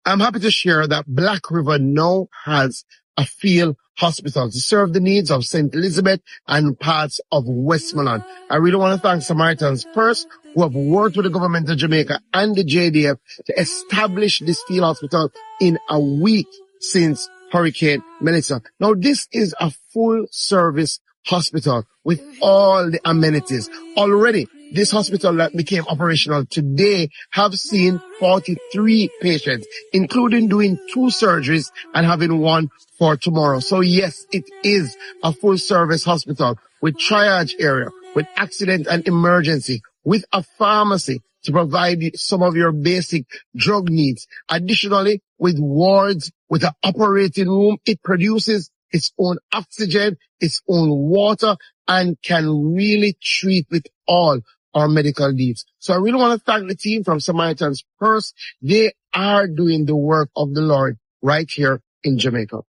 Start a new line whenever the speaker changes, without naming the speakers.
I'm happy to share that Black River now has a field hospital to serve the needs of St. Elizabeth and parts of Westmoreland. I really want to thank Samaritans First, who have worked with the government of Jamaica and the JDF to establish this field hospital in a week since Hurricane Melissa. Now, this is a full service hospital with all the amenities. Already, this hospital that became operational today have seen 43 patients, including doing 2 surgeries and having 1 for tomorrow. So yes, it is a full service hospital with triage area, with accident and emergency, with a pharmacy to provide some of your basic drug needs. Additionally, with wards, with an operating room, it produces its own oxygen, its own water, and can really treat with all our medical needs. So I really want to thank the team from Samaritans First. They are doing the work of the Lord right here in Jamaica.